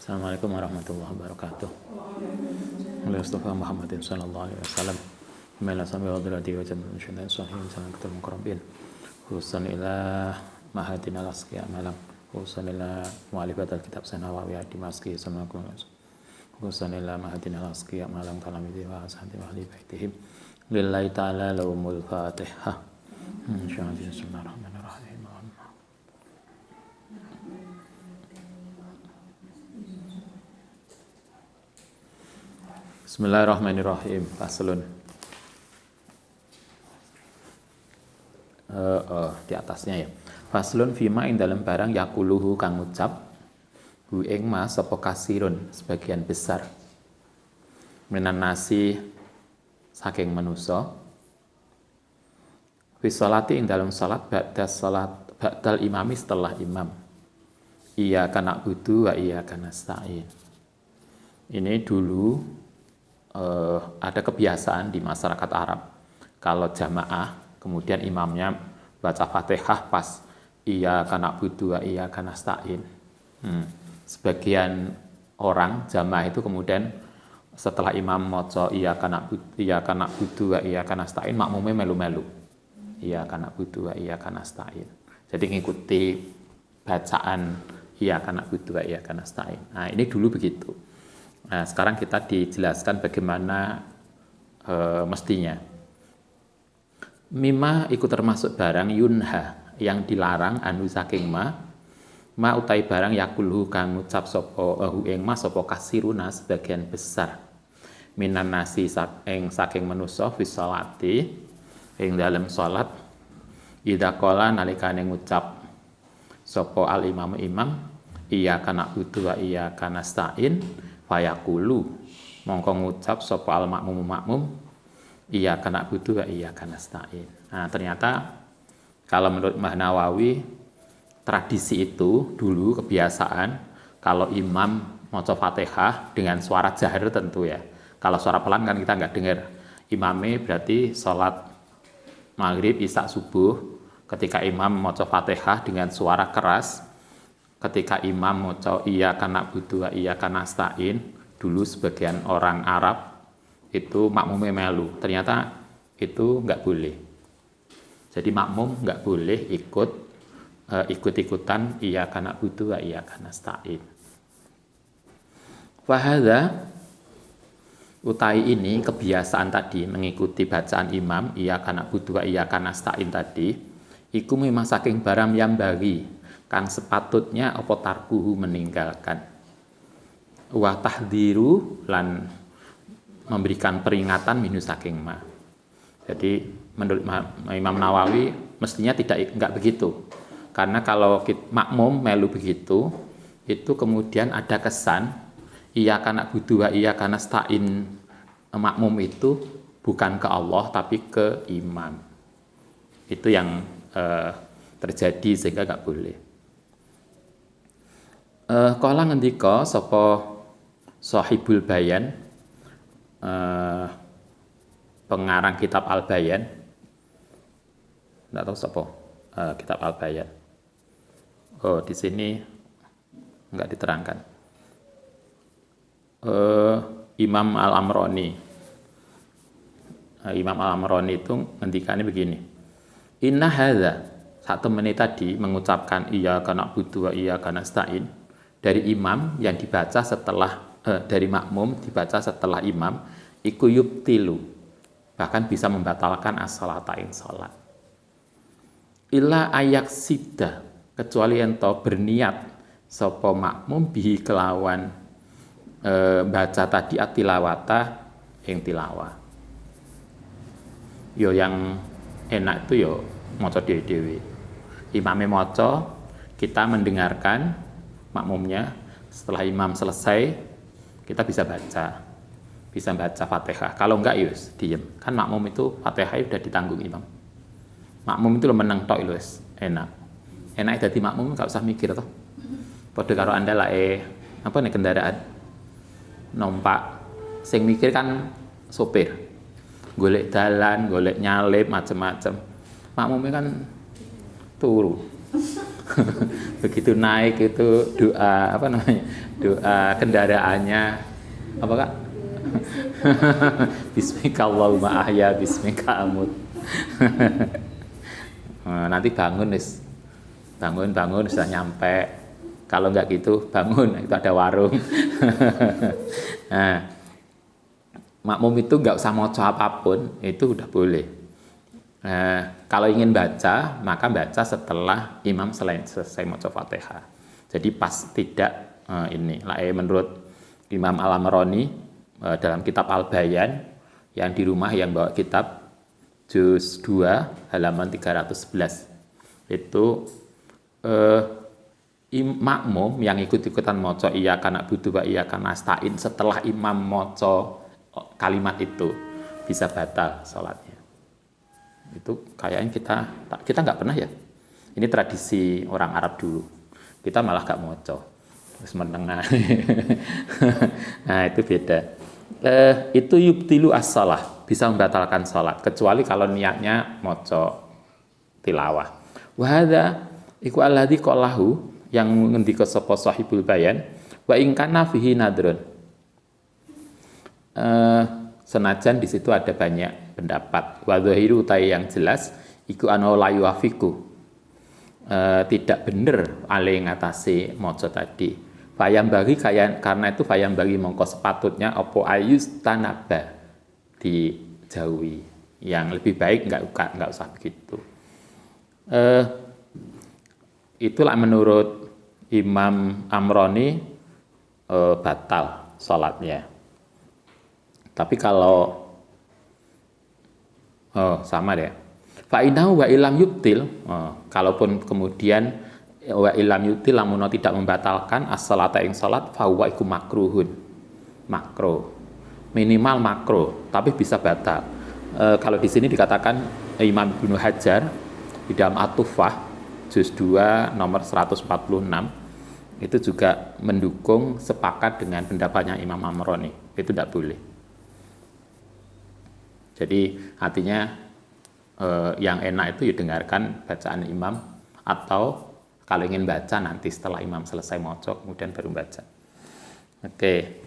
Assalamualaikum warahmatullahi wabarakatuh. Mustafa Muhammadin sallallahu alaihi wasallam. Mela sami wa dirati wa jamal syaitan sahih salam ketul muqarrabin. Khususan ila mahadin al-asqiya malam. Khususan ila mu'alifat al-kitab sanawawi dimaski samakum. Khususan ila mahadin al-asqiya malam kalamidi wa ashabi wa ahli baitihim. Lillahi ta'ala lahumul fatihah. Bismillahirrahmanirrahim. Bismillahirrahmanirrahim. Faslun. Di atasnya ya. Faslun fima ing dalam barang yakuluhu kang ngucap hu ing ma sapa kasirun sebagian besar minan nasi saking manusa fi sholati ing dalam salat ba'dal imami setelah imam. Iya kana budu wa iya kana nasta'in. Ini dulu ada kebiasaan di masyarakat Arab kalau jamaah kemudian imamnya baca Fatihah pas iya kana budu wa iya kana nasta'in. Sebagian orang jamaah itu kemudian setelah imam maca iya kana budu wa iya kana nasta'in makmumnya melu-melu. Iya kana budu wa iya kana nasta'in. Jadi ngikuti bacaan iya kana budu wa iya kana nasta'in. Nah, ini dulu begitu. Nah, sekarang kita dijelaskan bagaimana mestinya. Mimma ikut termasuk barang yunha yang dilarang anu saking ma utai barang yakulhu kang ngucap sapa hu ing ma sapa kasiruna sebagian besar minan nasi saking manusa fi sholati ing dalam salat idza qala nalikane ngucap sapa al imam iya kana budu wa iya kana nasta'in fayaqulu mongko ngucap sapa al makmum iya kana budu wa iya kana nasta'in. Nah, ternyata kalau menurut Mbah Nawawi tradisi itu dulu kebiasaan kalau imam maca Fatihah dengan suara jahar tentu ya. Kalau suara pelan kan kita nggak dengar. Imame berarti sholat maghrib, isya, subuh ketika imam maca Fatihah dengan suara keras. Ketika imam maca iya kana budu wa iya kana nasta'in, dulu sebagian orang Arab itu makmumnya melu. Ternyata itu nggak boleh. Jadi makmum nggak boleh ikut-ikutan iya kana budu wa iya kana nasta'in. Wahada utai ini kebiasaan tadi mengikuti bacaan imam iya kana budu wa iya kana nasta'in tadi iku memang saking barang yang bagi kang sepatutnya apa tarkuhu meninggalkan wa tahdziru lan memberikan peringatan minus saking ma. Jadi menurut Imam Nawawi mestinya enggak begitu. Karena kalau makmum melu begitu itu kemudian ada kesan iya kana budu wa iya kana nasta'in makmum itu bukan ke Allah tapi ke imam. Itu yang terjadi sehingga enggak boleh. Kala ngendika sapa Shahibul Bayan pengarang kitab Al-Bayan. Enggak tahu sapa kitab Al-Bayan. Oh, di sini enggak diterangkan. Imam Al-Amrani. Imam Al-Amrani itu ngendikannya begini. Inna hadza saat temene tadi mengucapkan iya kana budu wa iya kana nasta'in dari imam yang dibaca setelah dari makmum dibaca setelah imam iku yubtilu bahkan bisa membatalkan as-salata ing salat illa ayak sida kecuali ento berniat sapa makmum bihi kelawan baca tadi atilawata ing tilawah yo yang enak itu yo maca dhewe-dhewe imame maca kita mendengarkan makmumnya setelah imam selesai kita bisa baca Fatihah. Kalau enggak yus diem kan makmum itu Fatihah udah ditanggung imam. Makmum itu lo menang tok yus enak jadi makmum nggak usah mikir toh. Padha karo anda lah apa nih kendaraan numpak sing mikir kan sopir golek dalan golek nyalip macem-macem makmumnya kan turu begitu naik itu doa apa namanya, doa kendaraannya apa Kak? Bismika Allahumma ahya bismika amut. Nanti bangun sudah nyampe. Kalau nggak gitu bangun itu ada warung. Nah, makmum itu nggak usah maca apapun, itu udah boleh. Kalau ingin baca, maka baca setelah imam selesai maca Fatihah. Jadi pas tidak ini. Menurut Imam Al-Amrani dalam kitab Al-Bayan, yang di rumah yang bawa kitab juz 2 halaman 311 itu makmum yang ikut-ikutan maca iyyaka na'budu wa iyyaka nasta'in setelah imam maca kalimat itu bisa batal salatnya. Itu kayaknya kita nggak pernah ya. Ini tradisi orang Arab dulu. Kita malah nggak maca. Terus menengah. Nah, itu beda. Itu yubtilu as-shalah, bisa membatalkan salat kecuali kalau niatnya maca tilawah. Wa hadza iku alladzi qalahu yang ngendika sapa sahibul bayan wa in kana fihi nadrun. Senajan di situ ada banyak pendapat. Wa dhahiru utai yang jelas iku ana la yuafiqu. Tidak benar ale ngatasi maca tadi. Fayam bagi karena itu fayam bagi mongko sepatutnya opo ayus tanaba dijauhi. Yang lebih baik enggak usah begitu. Itulah menurut Imam Amrani batal salatnya. Tapi kalau sama deh. Fa'inahu wa ilam yubtil, kalaupun kemudian wa ilam yubtil lamun tidak membatalkan as-salata ing salat fa huwa iku makruhun. Makruh. Minimal makruh, tapi bisa batal. Kalau di sini dikatakan Imam Ibnu Hajar di dalam At-Tuffah juz 2 nomor 146 itu juga mendukung sepakat dengan pendapatnya Imam Amrani. Itu tidak boleh. Jadi artinya yang enak itu ya dengarkan bacaan imam atau kalau ingin baca nanti setelah imam selesai maca kemudian baru baca. Oke,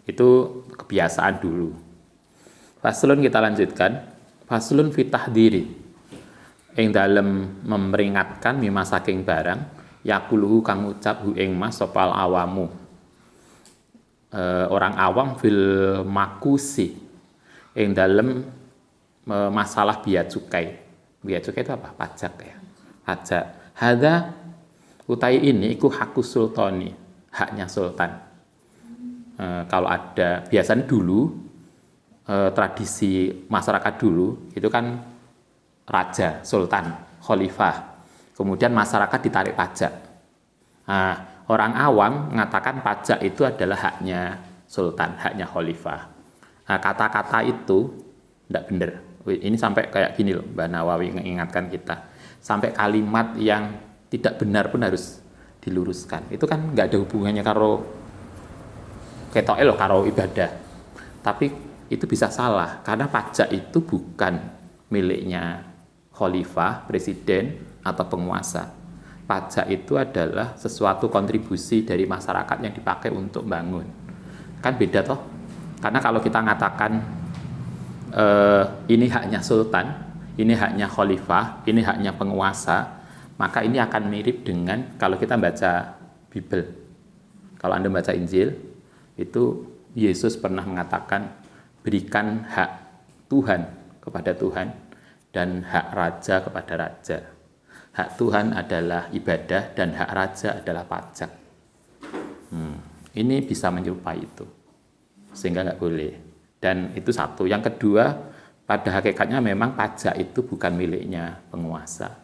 itu kebiasaan dulu. Faslun kita lanjutkan. Faslun fi tahdhiri. Ing dalem memperingatkan mimma saking barang yaquluhu kang ucap hu ing mas sopal awamu. Orang awam fil makusi. Ing dalem masalah biaya cukai. Biaya cukai itu apa? Pajak ya. Pajak. Hadza utai ini iku hakus sultani, haknya sultan. Kalau ada biasanya dulu tradisi masyarakat dulu itu kan raja, sultan, khalifah. Kemudian masyarakat ditarik pajak. Nah, orang awam mengatakan pajak itu adalah haknya sultan, haknya khalifah. Nah, kata-kata itu tidak benar. Ini sampai kayak gini loh, Mbak Nawawi mengingatkan kita. Sampai kalimat yang tidak benar pun harus diluruskan. Itu kan nggak ada hubungannya karo ketoke loh, karo ibadah. Tapi itu bisa salah, karena pajak itu bukan miliknya khalifah, presiden, atau penguasa. Pajak itu adalah sesuatu kontribusi dari masyarakat yang dipakai untuk bangun. Kan beda toh? Karena kalau kita mengatakan ini haknya sultan, ini haknya khalifah, ini haknya penguasa, maka ini akan mirip dengan kalau kita baca Bible. Kalau Anda baca Injil, itu Yesus pernah mengatakan berikan hak Tuhan kepada Tuhan dan hak raja kepada raja. Hak Tuhan adalah ibadah dan hak raja adalah pajak. Ini bisa menyerupai itu, sehingga nggak boleh. Dan itu satu. Yang kedua, pada hakikatnya memang pajak itu bukan miliknya penguasa,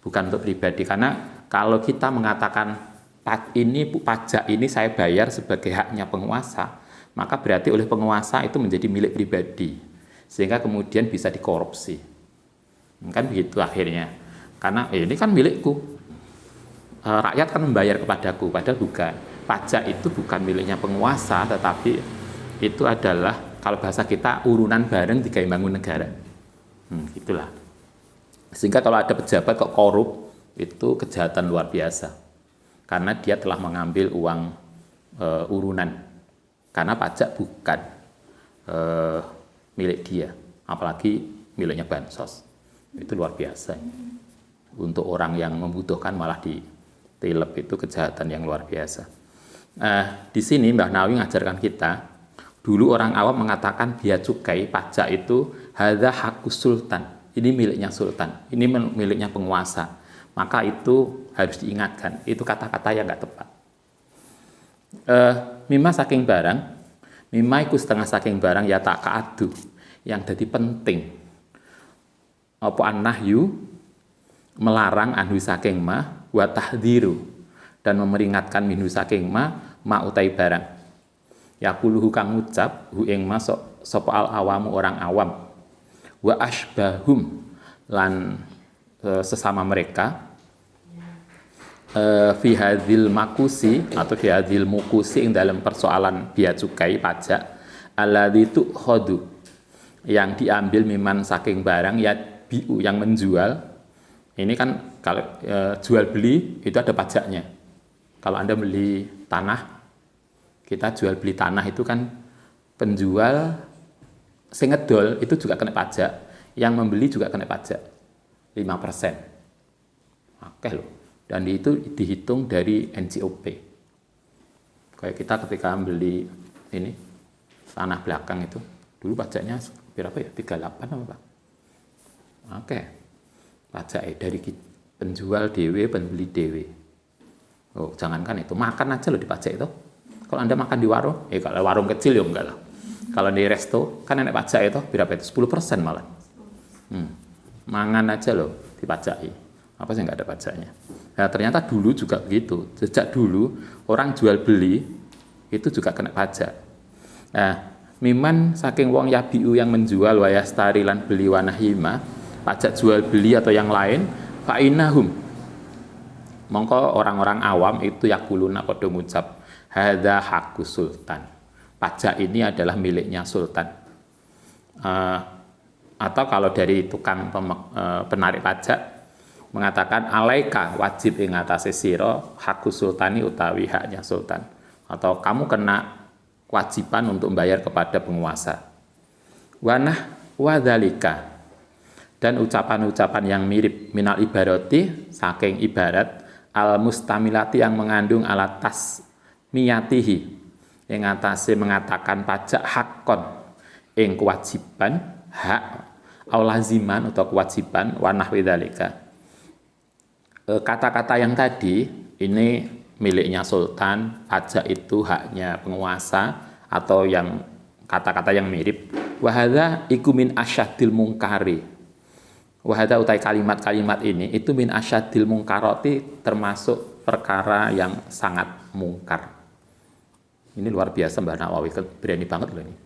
bukan untuk pribadi. Karena kalau kita mengatakan pajak ini saya bayar sebagai haknya penguasa, maka berarti oleh penguasa itu menjadi milik pribadi, sehingga kemudian bisa dikorupsi. Kan begitu akhirnya. Karena ini kan milikku, rakyat kan membayar kepadaku, padahal bukan. Pajak itu bukan miliknya penguasa, tetapi itu adalah kalau bahasa kita urunan bareng digawe bangun negara. Itulah. Sehingga kalau ada pejabat kok korup, itu kejahatan luar biasa. karena dia telah mengambil uang urunan, karena pajak bukan milik dia, apalagi miliknya bansos. Itu luar biasa. Untuk orang yang membutuhkan malah ditilep, itu kejahatan yang luar biasa. Di sini Mbah Nawawi ngajarkan kita, dulu orang awam mengatakan bea cukai pajak itu hadza haqqus sultan, ini miliknya sultan, ini miliknya penguasa. Maka itu harus diingatkan, itu kata-kata yang nggak tepat. Mimma saking barang, mimma iku setengah saking barang ya tak kaadu, yang jadi penting. Apa an-nahyu, melarang anhu saking ma, wa tahdhiru, dan memeringatkan minhu saking ma utai barang. Yaquluhu kang ngucap hu ing ma sapa al awamu orang awam. Wa asbahum lan sesama mereka fi hadzil makusi atau fi hadzil mukusi ing dalam persoalan bea cukai pajak alladzi tukhadu, yang diambil miman saking barang ya biu, yang menjual. Ini kan kalau jual beli itu ada pajaknya. Kalau Anda beli tanah, kita jual beli tanah itu kan penjual sing ngedol itu juga kena pajak, yang membeli juga kena pajak 5%. Oke loh. Dan itu dihitung dari NCOP. Kayak kita ketika beli ini tanah belakang itu, dulu pajaknya berapa ya? 38 apa Pak? Oke. Pajak dari penjual dewe, pembeli dewe. Oh, jangankan itu, makan aja loh dipajak itu. Kalau Anda makan di warung, kalau warung kecil ya enggak lah. Kalau di resto kan enak pajak itu berapa itu? 10% malah. Mangan aja loh dipajaki. Apa sih nggak ada pajaknya? Nah, ternyata dulu juga begitu. Sejak dulu orang jual beli itu juga kena pajak. Nah, miman saking wong yabiu, yang menjual wayastari lan beli wanahima, pajak jual beli atau yang lain, fa'inahum, mongko orang-orang awam itu yakuluna padha ngucap hadza haqqus sultan, pajak ini adalah miliknya sultan. Atau kalau dari tukang penarik pajak mengatakan alaika, wajib ing atase sira haqqus sultani utawi haknya sultan, atau kamu kena kewajiban untuk membayar kepada penguasa. Wanah wadzalika, dan ucapan-ucapan yang mirip minal ibarati saking ibarat al mustamilati, yang mengandung alat tasmiyatihi, yang atase mengatakan pajak hakon ing kewajiban, hak au laziman atau kewajiban, wanah wadzalika. Kata-kata yang tadi ini miliknya sultan, pajak itu haknya penguasa, atau yang kata-kata yang mirip. Wahada iku min asyadil mungkari. Wahada utai kalimat-kalimat ini itu min asyadil mungkaroti, termasuk perkara yang sangat mungkar. Ini luar biasa Mbah Nawawi, berani banget loh ini.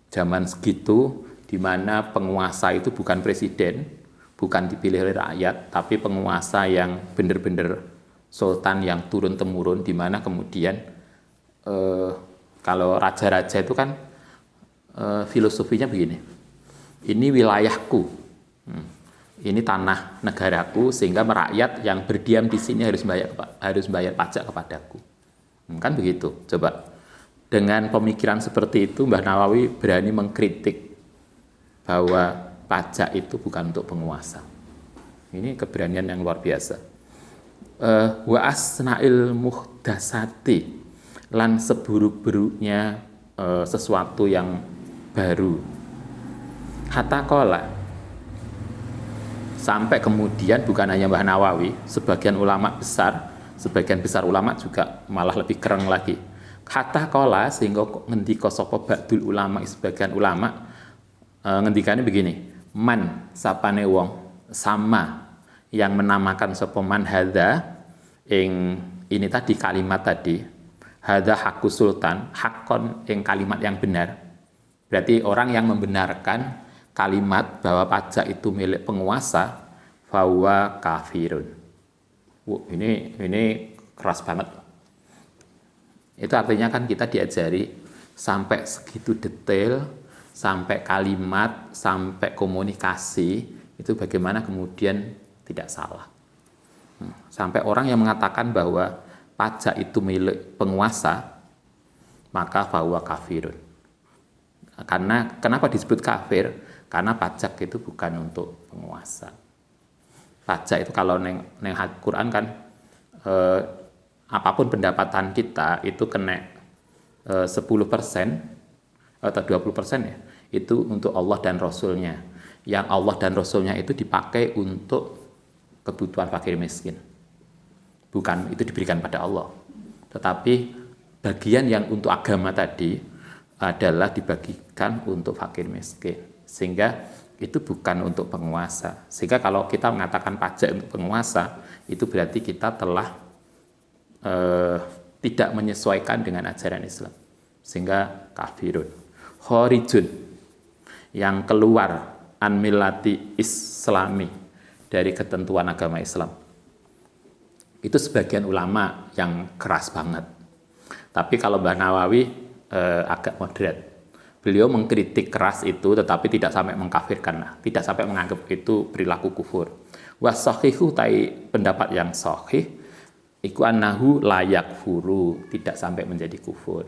Zaman segitu di mana penguasa itu bukan presiden, bukan dipilih oleh rakyat, tapi penguasa yang benar-benar sultan yang turun-temurun, di mana kemudian kalau raja-raja itu kan filosofinya begini, ini wilayahku, ini tanah negaraku, sehingga rakyat yang berdiam di sini harus bayar pajak kepadaku. Kan begitu. Coba dengan pemikiran seperti itu Mbah Nawawi berani mengkritik bahwa pajak itu bukan untuk penguasa. Ini keberanian yang luar biasa. Wa asna'il muhdasati, lan seburuk-buruknya sesuatu yang baru. Hatta qala, sampai kemudian bukan hanya Mbah Nawawi, sebagian besar ulama juga malah lebih keren lagi. Hatta qala, sehingga ngendika sapa ba'dul ulama, sebagian ulama ngendikane begini, man sapane wong sama yang menamakan sapa man hadza ing ini tadi kalimat tadi hadza haqqus sultan, hakon ing kalimat yang benar, berarti orang yang membenarkan kalimat bahwa pajak itu milik penguasa, fahuwa kafirun. Ini keras banget. Itu artinya kan kita diajari sampai segitu detail, sampai kalimat, sampai komunikasi, itu bagaimana kemudian tidak salah. Sampai orang yang mengatakan bahwa pajak itu milik penguasa, maka fahuwa kafirun. Karena kenapa disebut kafir? Karena pajak itu bukan untuk penguasa. Pajak itu kalau neng Quran kan apapun pendapatan kita itu kena 10% atau 20% ya, itu untuk Allah dan Rasulnya. Yang Allah dan Rasulnya itu dipakai untuk kebutuhan fakir miskin. Bukan itu diberikan pada Allah. Tetapi bagian yang untuk agama tadi adalah dibagikan untuk fakir miskin. Sehingga itu bukan untuk penguasa. Sehingga kalau kita mengatakan pajak untuk penguasa, itu berarti kita telah tidak menyesuaikan dengan ajaran Islam. Sehingga kafirun. Khorijun, yang keluar an millati islami, dari ketentuan agama Islam. Itu sebagian ulama yang keras banget. Tapi kalau Mbah Nawawi agak moderat. Beliau mengkritik keras itu, tetapi tidak sampai mengkafirkan, tidak sampai menganggap itu perilaku kufur. Wasahihu, tai pendapat yang sahih, iku annahu layak furu, tidak sampai menjadi kufur.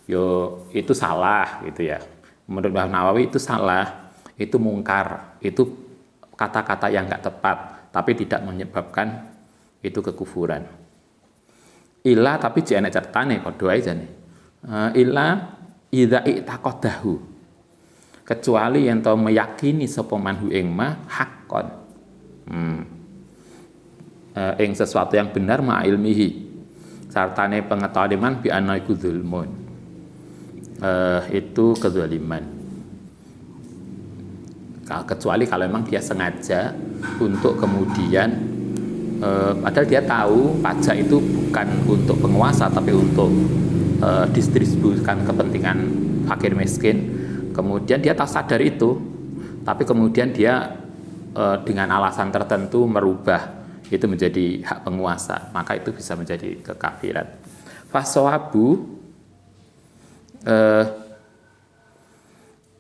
Yo itu salah gitu ya. Menurut Mbah Nawawi itu salah, itu mungkar, itu kata-kata yang nggak tepat, tapi tidak menyebabkan itu kekufuran. Ila tapi jangan ceritane padha aja nih. Ila idza i'taqadahu, kecuali yang tau meyakini sapa manhu ing ma haqqon. Ing sesuatu yang benar ma ilmihi, sartane pengetahuan man bi anna iku zulmun. Itu kezaliman. Kecuali kalau memang dia sengaja untuk kemudian padahal dia tahu pajak itu bukan untuk penguasa tapi untuk distribusikan kepentingan fakir miskin, kemudian dia tak sadar itu, tapi kemudian dia dengan alasan tertentu merubah itu menjadi hak penguasa, maka itu bisa menjadi kekafiran. Fasawabu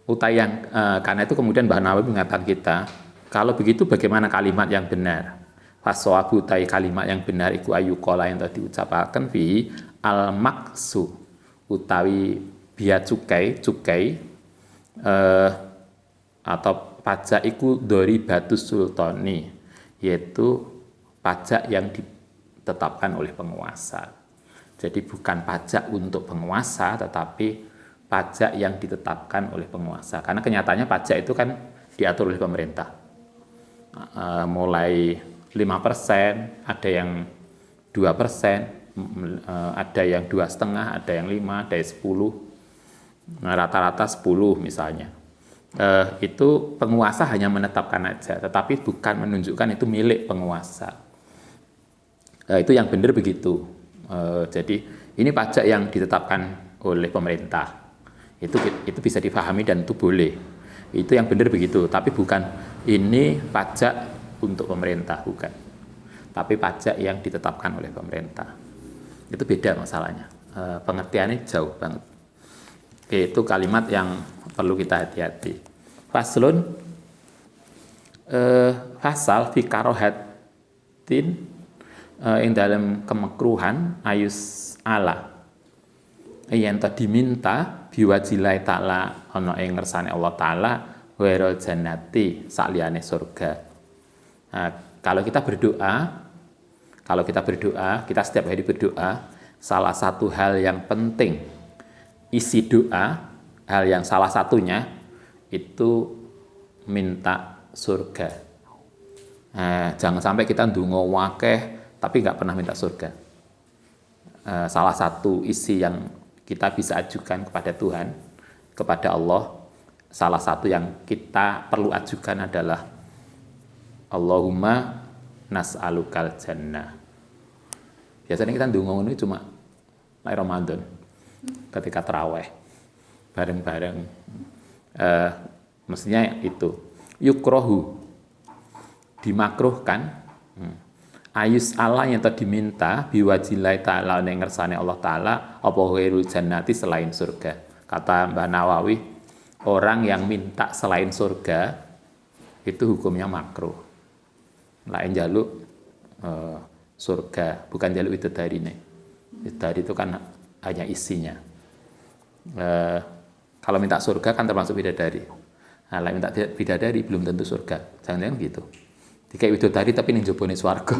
utayang, karena itu kemudian Mbah Nawawi mengatakan kita, kalau begitu bagaimana kalimat yang benar? Fasawabu utai kalimat yang benar iku ayuqala yang tadi ucapaken fi al maksu utawi biaya cukai atau pajak iku dari batu sultani, yaitu pajak yang ditetapkan oleh penguasa. Jadi bukan pajak untuk penguasa, tetapi pajak yang ditetapkan oleh penguasa. Karena kenyataannya pajak itu kan diatur oleh pemerintah. Mulai 5%, ada yang 2%, ada yang 2,5%, ada yang 5%, ada yang 10%, rata-rata 10% misalnya. Itu penguasa hanya menetapkan aja, tetapi bukan menunjukkan itu milik penguasa. Itu yang benar begitu. Jadi ini pajak yang ditetapkan oleh pemerintah. Itu bisa difahami dan itu boleh. Itu yang benar begitu, tapi bukan ini pajak untuk pemerintah, bukan. Tapi pajak yang ditetapkan oleh pemerintah. Itu beda masalahnya. Pengertiannya jauh banget. Oke, itu kalimat yang perlu kita hati-hati. Faslun fasal fi karohatin yang dalam kemakruhan ayus ala yang tadi diminta biwajilai ta'ala ana ing ngersane Allah taala wairul jannati saliyane surga. Nah, kalau kita berdoa, kita setiap hari berdoa, salah satu hal yang penting isi doa, hal yang salah satunya itu minta surga. Jangan sampai kita ndonga wakeh tapi nggak pernah minta surga. Salah satu isi yang kita bisa ajukan kepada Tuhan, kepada Allah, salah satu yang kita perlu ajukan adalah Allahumma nas'alukal jannah. Biasanya kita ndonga ini cuma mulai Ramadan, ketika tarawih bareng-bareng. Mestinya itu yukrohu, dimakruhkan, ayus Allah yang tadi diminta biwajilai ta'ala yang ngersane Allah ta'ala apa ghairul jannati selain surga. Kata Mbah Nawawi, orang yang minta selain surga itu hukumnya makruh. Lain jaluk surga, bukan jaluk itu dari ini. Bidadari itu kan hanya isinya. Kalau minta surga kan termasuk bidadari. Nah, lah minta bidadari belum tentu surga. Jangan-jangan gitu. Dikai bidadari tapi ning jebone swarga.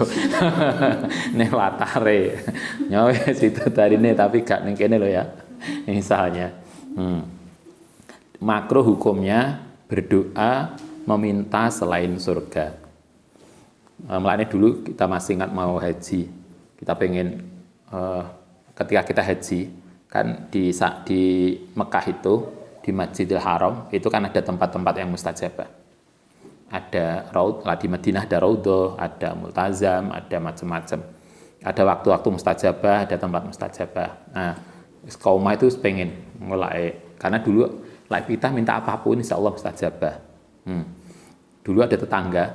Ning watare. Nyawe bidadarine tapi gak ning kene lho ya. Misalnya. Makruh hukumnya berdoa meminta selain surga. Mulanya dulu kita masih ingat mau haji. Kita pengen ketika kita haji kan di Mekah itu di Masjidil Haram itu kan ada tempat-tempat yang mustajabah. Ada di Madinah ada Raudhah, ada Multazam, ada macam-macam. Ada waktu-waktu mustajabah, ada tempat mustajabah. Nah, kaum itu pengen mulai karena dulu kita minta apapun insya Allah mustajabah. Dulu ada tetangga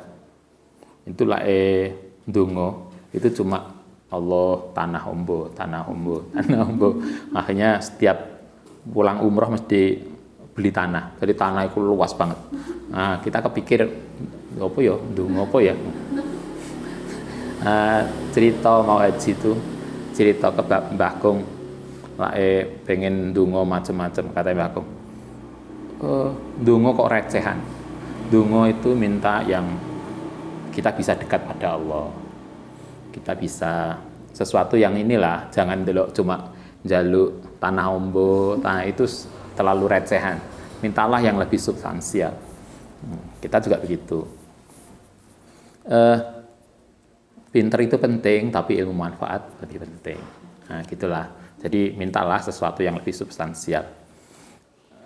itu ndonga itu cuma Allah tanah ombo. Akhirnya setiap pulang umroh mesti beli tanah. Jadi tanah itu luas banget. Nah, kita kepikir apa ya, ndonga apa ya. Cerita mau haji itu cerita ke Mbah Kung pengen ndonga macam-macam kata Mbah Kung. Ndonga kok recehan. Ndonga itu minta yang kita bisa dekat pada Allah. Kita bisa sesuatu yang inilah, jangan delok cuma jaluk tanah ombo, tanah itu terlalu recehan. Mintalah yang lebih substansial. Kita juga begitu. Pinter itu penting, tapi ilmu manfaat lebih penting. Nah, gitulah. Jadi mintalah sesuatu yang lebih substansial.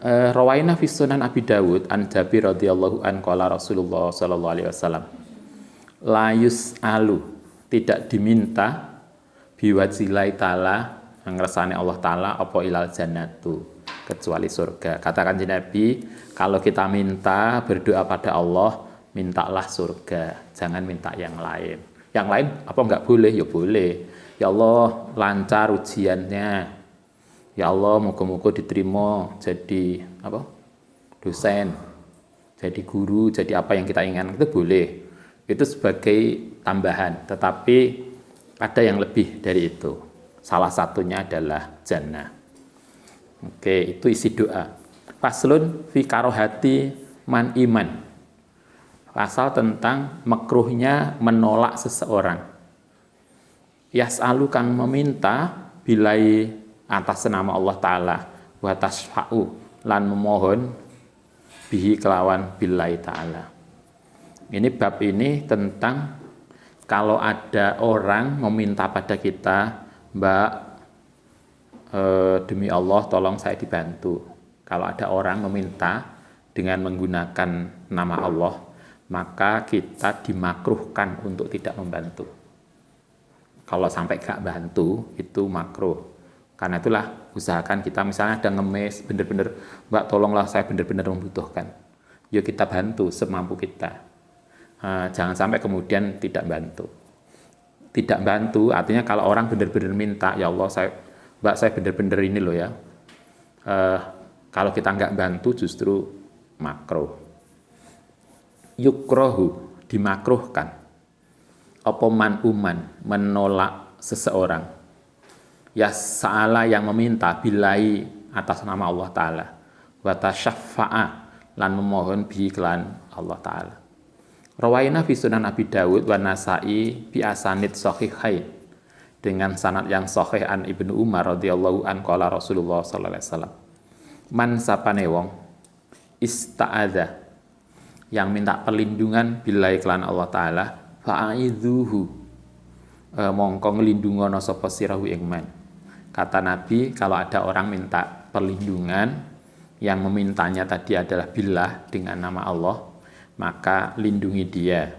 Rawaina fi Sunan Abi Dawud an Jabir radhiyallahu an qala Rasulullah sallallahu alaihi wasallam la yus'alu tidak diminta biwajilai ta'ala ngersane Allah Ta'ala apa ilal jannatu kecuali surga. Katakan Nabi, kalau kita minta berdoa pada Allah, mintalah surga, jangan minta yang lain. Yang lain apa enggak boleh? Ya boleh. Ya Allah lancar ujiannya. Ya Allah moga-moga diterima jadi dosen, jadi guru, jadi apa yang kita inginkan itu boleh. Itu sebagai tambahan, tetapi ada yang lebih dari itu. Salah satunya adalah jannah. Oke, itu isi doa. Faslun fi karohati man iman. Pasal tentang makruhnya menolak seseorang. Yas'alu kang meminta bilai atas nama Allah Ta'ala wa tasfa'u lan memohon bihi kelawan billahi Ta'ala. Ini bab ini tentang kalau ada orang meminta pada kita, Mbak, demi Allah tolong saya dibantu. Kalau ada orang meminta dengan menggunakan nama Allah, maka kita dimakruhkan untuk tidak membantu. Kalau sampai gak bantu, itu makruh. Karena itulah usahakan kita misalnya ada ngemis, bener-bener, Mbak tolonglah saya bener-bener membutuhkan. Yuk kita bantu semampu kita. Jangan sampai kemudian tidak bantu. Tidak bantu artinya kalau orang benar-benar minta, ya Allah Mbak saya benar-benar ini loh ya. Kalau kita nggak bantu justru makruh. Yukrohu dimakruhkan. Apa menolak seseorang. Ya sa'ala yang meminta bilai atas nama Allah Ta'ala. Wa tasyaffa'a lan memohon bi iklan Allah Ta'ala. Rawaina fi Sunan Abi Dawud wa Nasa'i bi asanid sahihain dengan sanad yang sahih an Ibnu Umar radhiyallahu an qala Rasulullah sallallahu alaihi wasallam man sapane wong ista'adza yang minta perlindungan billahi kelan Allah Ta'ala fa'idzuhu mongko nglindungono sapa sirahu ing man. Kata Nabi, kalau ada orang minta perlindungan yang memintanya tadi adalah billah dengan nama Allah, maka lindungi dia.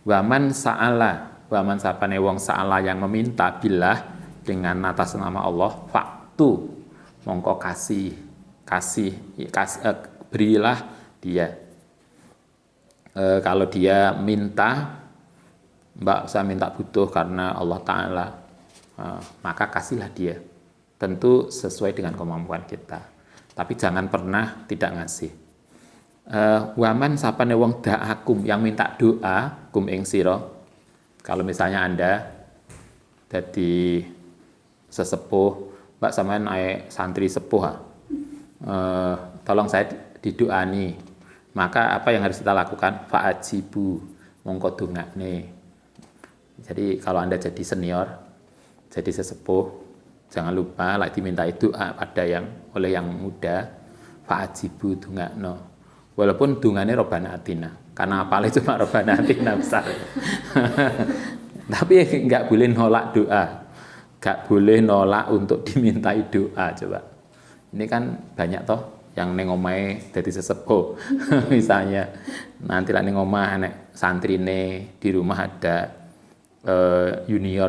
Waman sapane wong sa'ala yang meminta billah dengan atas nama Allah, faktu mongko berilah dia. Kalau dia minta, Mbak saya minta butuh karena Allah Ta'ala, maka kasihlah dia. Tentu sesuai dengan kemampuan kita. Tapi jangan pernah tidak ngasih. Waman sapane wong da'akum yang minta doa kum ing sira. Kalau misalnya Anda jadi sesepuh, Mbak sampean ae santri sepuh tolong saya didoani. Maka apa yang harus kita lakukan? Fa'ajibu, mongko dongakne. Jadi kalau Anda jadi senior, jadi sesepuh, jangan lupa like dimintai doa pada oleh yang muda, fa'ajibu dongakno. Walaupun dungane Robbana Atina, karena apalnya cuma Robbana Atina besar. Tapi nggak boleh nolak doa, nggak boleh nolak untuk dimintai doa. Coba, ini kan banyak toh yang neng omahe jadi sesepuh. Misalnya nanti lah neng omah anak santrine di rumah ada junior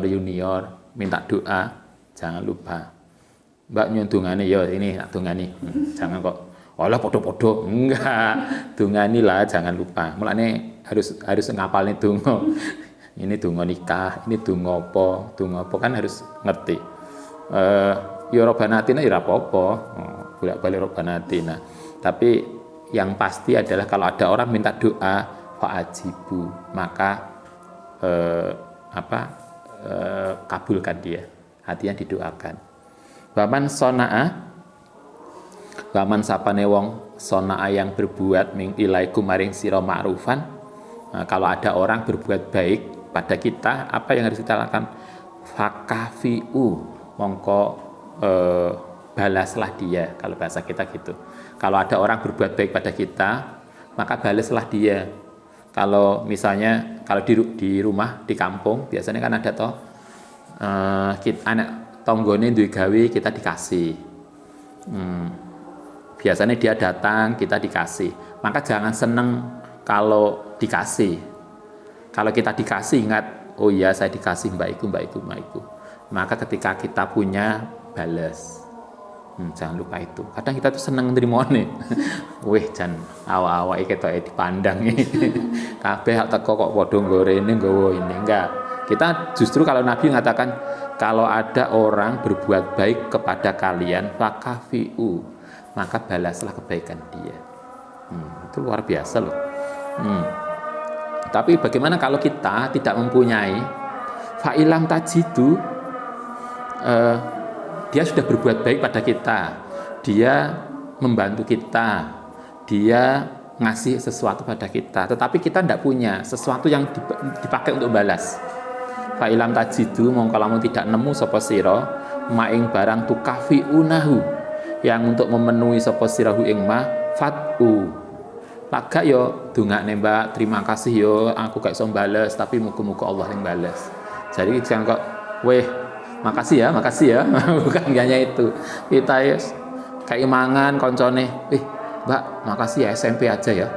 minta doa, jangan lupa. Mbak nyun dungane yo ini tak dungani. Jangan kok olah podo-podo, enggak. Dungani lah, jangan lupa. Mulane harus ngapalne donga. Ini donga nikah, ini donga apa kan harus ngerti. Ya Robbana Atina ya apa-apa. Bolak-balik Robbana Atina. Tapi yang pasti adalah kalau ada orang minta doa fa'ajibu, maka kabulkan dia. Hatinya didoakan. Waman sapane wong sona'a yang berbuat ming ilaikum maring sira ma'rufan. Kalau ada orang berbuat baik pada kita, apa yang harus kita lakukan? Fakafi'u, mongko balaslah dia. Kalau bahasa kita gitu. Kalau ada orang berbuat baik pada kita, maka balaslah dia. Kalau misalnya kalau di rumah di kampung biasanya kan ada toh anak tonggone duwe gawe kita dikasih. Biasanya dia datang, kita dikasih. Maka jangan seneng kalau dikasih. Kalau kita dikasih, ingat, oh iya saya dikasih mbak iku. Maka ketika kita punya, balas. Jangan lupa itu. Kadang kita tuh seneng nerimone. Wih, jan awak-awak ketoke dipandang iki. Kabeh teko kok padha gorene nggawa ini. Enggak. Kita justru kalau Nabi mengatakan, kalau ada orang berbuat baik kepada kalian, fakafi'u, maka balaslah kebaikan dia. Itu luar biasa loh. Tapi bagaimana kalau kita tidak mempunyai fa'ilam tajidu, dia sudah berbuat baik pada kita, dia membantu kita, dia ngasih sesuatu pada kita, tetapi kita tidak punya sesuatu yang dipakai untuk balas. Fa'ilam tajidu, mongko lamun tidak nemu sapa sira maing barang tukafiunahu, yang untuk memenuhi sapa sirahu ing ma fatu. Laga yo dongakne Mbak, terima kasih yo aku gak iso bales, tapi muga-muga Allah yang bales. Jadi jangan kok weh makasih ya. Bukan hanya itu. Kita ya kayak mangan koncone, Mbak makasih ya, SMP aja ya.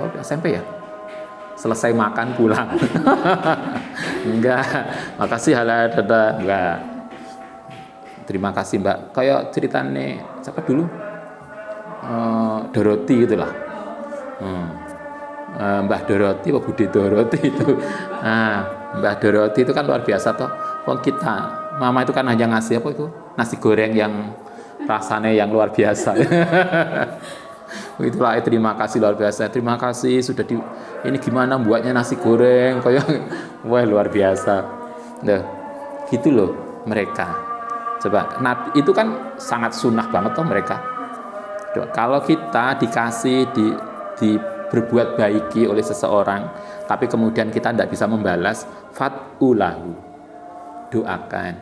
Oh SMP ya, selesai makan pulang. Enggak, makasih halada, enggak. Terima kasih Mbak. Kayak ceritane siapa dulu? Doroti gitulah. Mbah Doroti, Pak Budi Doroti itu. Mbah Doroti itu kan luar biasa toh. Wong kita, mama itu kan hanya ngasih apa itu? Nasi goreng yang rasanya yang luar biasa. Itulah terima kasih luar biasa. Terima kasih sudah ini gimana buatnya nasi goreng kayak wah luar biasa. Nah, gitu loh mereka. Coba Nabi itu kan sangat sunnah banget toh mereka. Kalau kita dikasih berbuat baiki oleh seseorang, tapi kemudian kita tidak bisa membalas, fat'ulahu, doakan,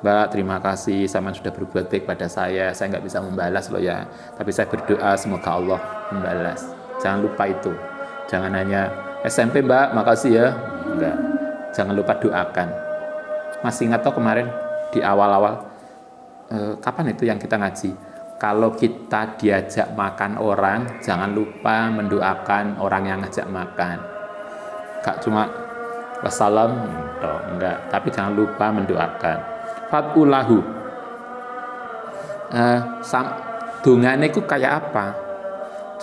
Mbak terima kasih sama sudah berbuat baik pada saya nggak bisa membalas loh ya, tapi saya berdoa semoga Allah membalas. Jangan lupa itu, jangan hanya SMP Mbak makasih ya, enggak, jangan lupa doakan. Masih ingat toh kemarin di awal-awal kapan itu yang kita ngaji, kalau kita diajak makan orang, jangan lupa mendoakan orang yang ngajak makan. Gak cuma wassalam, enggak, tapi jangan lupa mendoakan. Fat'ulahu. Dungane ku kayak apa?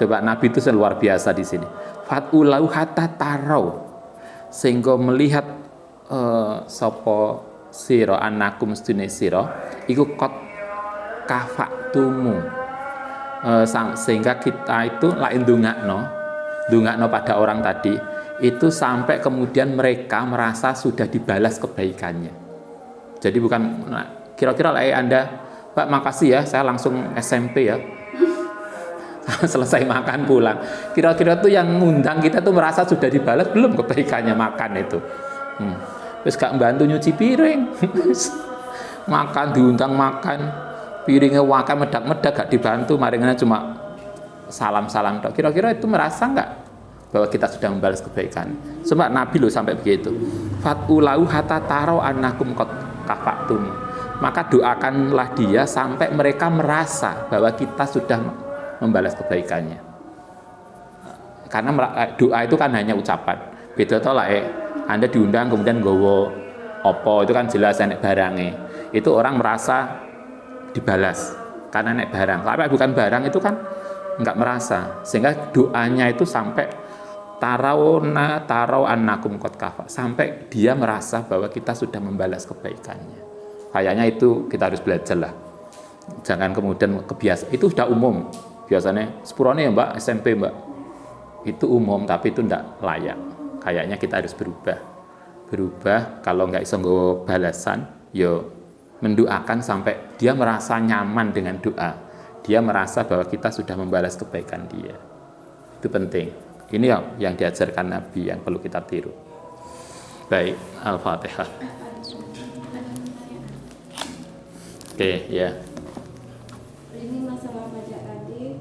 Coba Nabi itu luar biasa di sini. Fat'ulahu hatta tarau, sehingga melihat sapa sira anakum sedune sira iku kot kafaktumu, sehingga kita itu lain dungakno pada orang tadi itu sampai kemudian mereka merasa sudah dibalas kebaikannya. Jadi bukan Kira-kira lah Anda, Pak makasih ya, saya langsung SMP ya. Selesai makan pulang. Kira-kira tuh yang ngundang kita tuh merasa sudah dibalas belum kebaikannya makan itu. Terus gak bantu nyuci piring. Makan diundang makan, piringnya makan medak-medak gak dibantu, maringnya cuma salam-salam tok. Kira-kira itu merasa nggak bahwa kita sudah membalas kebaikan? Sebab Nabi loh sampai begitu. Fat'ulau hatta taro annakum qad kafa'tum. Maka doakanlah dia sampai mereka merasa bahwa kita sudah membalas kebaikannya. Karena doa itu kan hanya ucapan. Beda toh lah Anda diundang kemudian gowo opo, itu kan jelas nek barangnya. Itu orang merasa dibalas karena nek barang. Tapi bukan barang itu kan nggak merasa. Sehingga doanya itu sampai tarau annakum qad kafa, sampai dia merasa bahwa kita sudah membalas kebaikannya. Kayaknya itu kita harus belajar lah. Jangan kemudian kebiasaan. Itu sudah umum. Biasanya sepurone ya Mbak, SMP Mbak. Itu umum, tapi itu tidak layak. Kayaknya kita harus berubah. Berubah, kalau nggak iso nggo balasan, yo mendoakan sampai dia merasa nyaman dengan doa. Dia merasa bahwa kita sudah membalas kebaikan dia. Itu penting. Ini yang diajarkan Nabi yang perlu kita tiru. Baik, Al-Fatihah. Oke, ya. Ini masalah pajak tadi.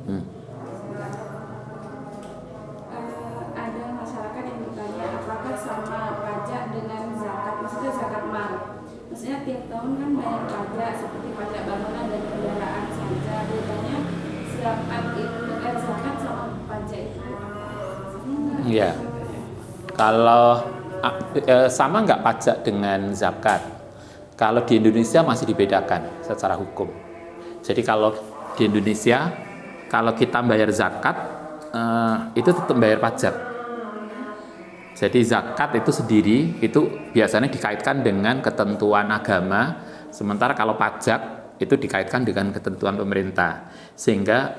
Ada masyarakat yang bertanya apakah sama pajak dengan zakat, maksudnya zakat mal. Maksudnya tiap tahun kan bayar pajak seperti pajak bangunan dan kendaraan saja. Bedanya zakat sama pajak itu. Iya. Kalau sama nggak pajak dengan zakat? Kalau di Indonesia masih dibedakan secara hukum. Jadi kalau di Indonesia, kalau kita bayar zakat, itu tetap bayar pajak. Jadi zakat itu sendiri, itu biasanya dikaitkan dengan ketentuan agama, sementara kalau pajak itu dikaitkan dengan ketentuan pemerintah. Sehingga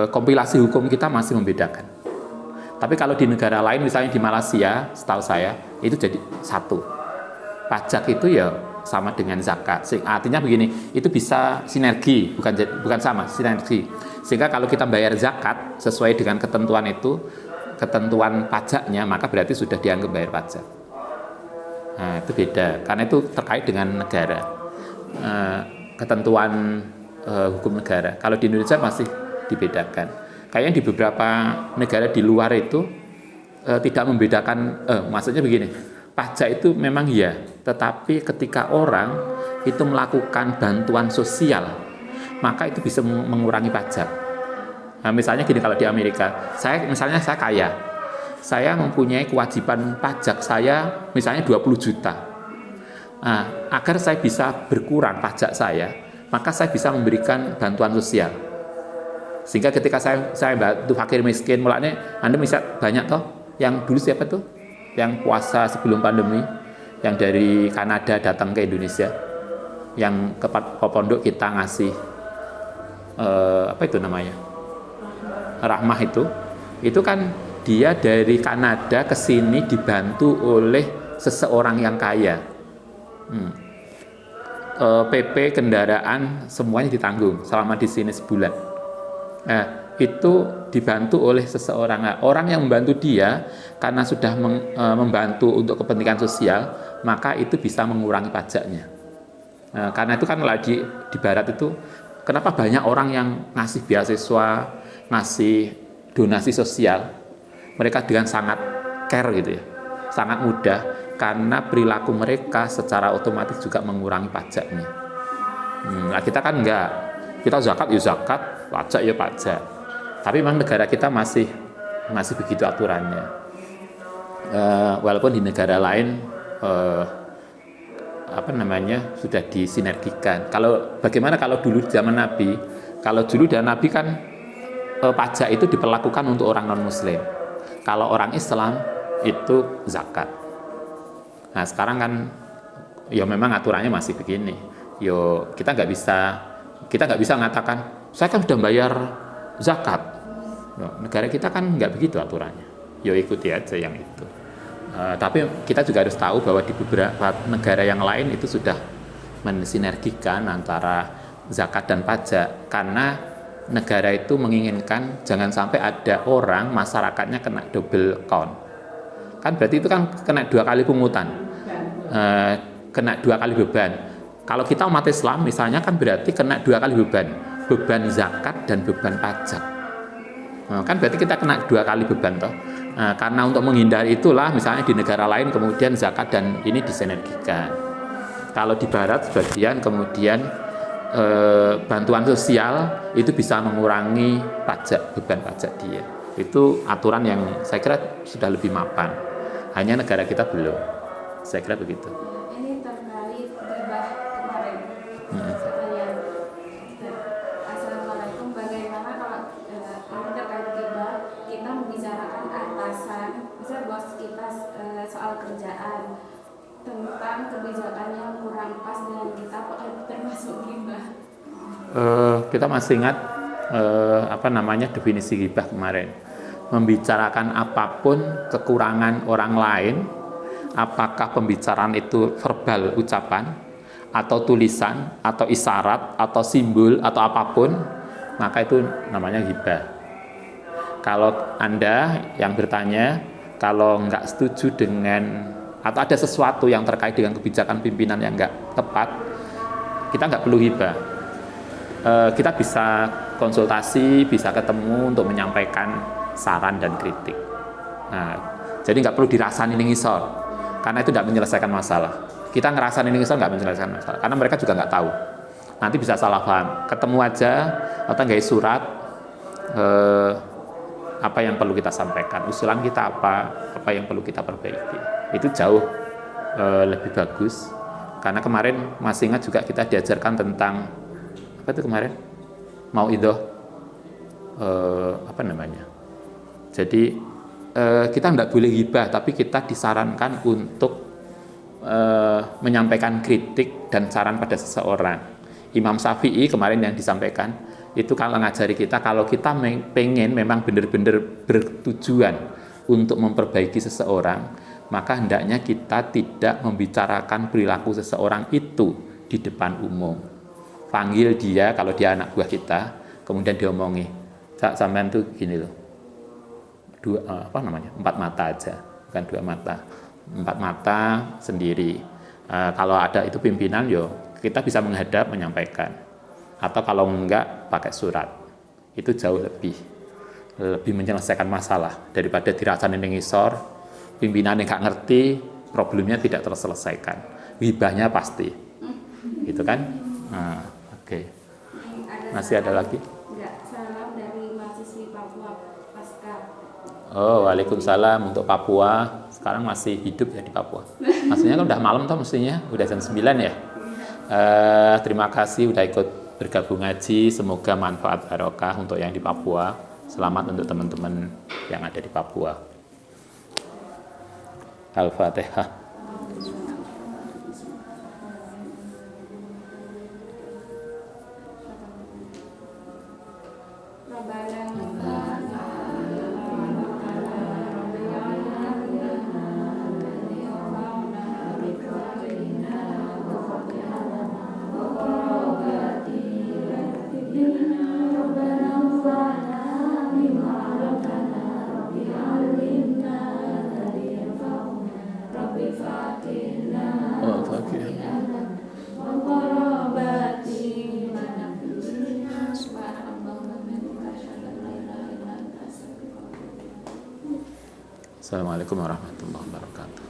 kompilasi hukum kita masih membedakan. Tapi kalau di negara lain, misalnya di Malaysia, setahu saya, itu jadi satu. Pajak itu ya sama dengan zakat. Artinya begini, itu bisa sinergi, bukan sama, sinergi. Sehingga kalau kita bayar zakat sesuai dengan ketentuan itu, ketentuan pajaknya, maka berarti sudah dianggap bayar pajak. Nah, itu beda, karena itu terkait dengan negara, ketentuan hukum negara. Kalau di Indonesia masih dibedakan. Kayaknya di beberapa negara di luar itu tidak membedakan, maksudnya begini, pajak itu memang ya, tetapi ketika orang itu melakukan bantuan sosial, maka itu bisa mengurangi pajak. Nah, misalnya gini, kalau di Amerika, saya kaya, saya mempunyai kewajiban pajak saya misalnya 20 juta. Nah, agar saya bisa berkurang pajak saya, maka saya bisa memberikan bantuan sosial. Sehingga ketika saya bantu fakir miskin, mulanya Anda bisa banyak toh, yang dulu siapa tuh? Yang puasa sebelum pandemi, yang dari Kanada datang ke Indonesia, yang ke pondok kita ngasih apa itu namanya, rahmah itu kan dia dari Kanada ke sini dibantu oleh seseorang yang kaya. PP kendaraan semuanya ditanggung selama di sini sebulan. Itu dibantu oleh seseorang. Orang yang membantu dia karena sudah membantu untuk kepentingan sosial, maka itu bisa mengurangi pajaknya. Karena itu kan lagi di barat itu, kenapa banyak orang yang ngasih beasiswa, ngasih donasi sosial, mereka dengan sangat care gitu ya, sangat mudah, karena perilaku mereka secara otomatis juga mengurangi pajaknya. Nah, kita kan enggak, kita zakat ya zakat, pajak ya pajak. Tapi memang negara kita masih begitu aturannya. Walaupun di negara lain sudah disinergikan. Bagaimana kalau dulu zaman Nabi? Kalau dulu dan Nabi kan pajak itu diperlakukan untuk orang non Muslim. Kalau orang Islam itu zakat. Nah sekarang kan, ya memang aturannya masih begini. Kita nggak bisa mengatakan saya kan sudah bayar zakat. Negara kita kan nggak begitu aturannya. Ikuti aja yang itu. Tapi kita juga harus tahu bahwa di beberapa negara yang lain itu sudah mensinergikan antara zakat dan pajak, karena negara itu menginginkan jangan sampai ada orang masyarakatnya kena double count. Kan berarti itu kan kena 2 kali pungutan, kena 2 kali beban. Kalau kita umat Islam misalnya kan berarti kena 2 kali beban zakat dan beban pajak. Kan berarti kita kena 2 kali beban toh. Karena untuk menghindari itulah misalnya di negara lain kemudian zakat dan ini disinergikan. Kalau di barat sebagian kemudian bantuan sosial itu bisa mengurangi beban pajak dia. Itu aturan yang saya kira sudah lebih mapan. Hanya negara kita belum. Saya kira begitu. Ini terkait ghibah kemarin. Saya Assalamualaikum, bagaimana kalau ini terkait ghibah, kita membicarakan atasan, misalnya bos kita soal kerjaan, tentang kebijakan yang kurang pas dengan kita, apakah itu termasuk ghibah? Kita masih ingat definisi ghibah kemarin. Membicarakan apapun kekurangan orang lain, apakah pembicaraan itu verbal ucapan atau tulisan atau isyarat atau simbol atau apapun, maka itu namanya ghibah. Kalau Anda yang bertanya, kalau nggak setuju dengan atau ada sesuatu yang terkait dengan kebijakan pimpinan yang nggak tepat, kita nggak perlu ghibah. Kita bisa konsultasi, bisa ketemu untuk menyampaikan saran dan kritik. Nah, jadi nggak perlu dirasani ngisor, karena itu tidak menyelesaikan masalah. Kita ngerasain ngisor nggak menyelesaikan masalah, karena mereka juga nggak tahu. Nanti bisa salah paham. Ketemu aja atau nggak surat. Apa yang perlu kita sampaikan, usulan kita apa yang perlu kita perbaiki, itu jauh lebih bagus. Karena kemarin masih ingat juga kita diajarkan tentang apa itu kemarin, jadi kita tidak boleh ghibah, tapi kita disarankan untuk menyampaikan kritik dan saran pada seseorang. Imam Syafi'i kemarin yang disampaikan itu kalau ngajari kita, kalau kita pengen memang benar-benar bertujuan untuk memperbaiki seseorang, maka hendaknya kita tidak membicarakan perilaku seseorang itu di depan umum. Panggil dia, kalau dia anak buah kita, kemudian diomongi, sampean tuh gini loh, 4 mata aja, bukan 2 mata, 4 mata sendiri. Kalau ada itu pimpinan, kita bisa menghadap menyampaikan, atau kalau enggak pakai surat. Itu jauh lebih menyelesaikan masalah daripada dirasani ngisor, pimpinan yang nggak ngerti, problemnya tidak terselesaikan, ghibahnya pasti, gitu kan? Oke. Masih ada lagi? Enggak, salam dari mahasiswi Papua Pasca. Oh, waalaikumsalam untuk Papua. Sekarang masih hidup ya di Papua. Maksudnya kan udah malam toh, mestinya udah jam 9 ya. Terima kasih udah ikut bergabung ngaji. Semoga manfaat barokah untuk yang di Papua. Selamat untuk teman-teman yang ada di Papua. Al-Fatihah. Assalamualaikum warahmatullahi wabarakatuh.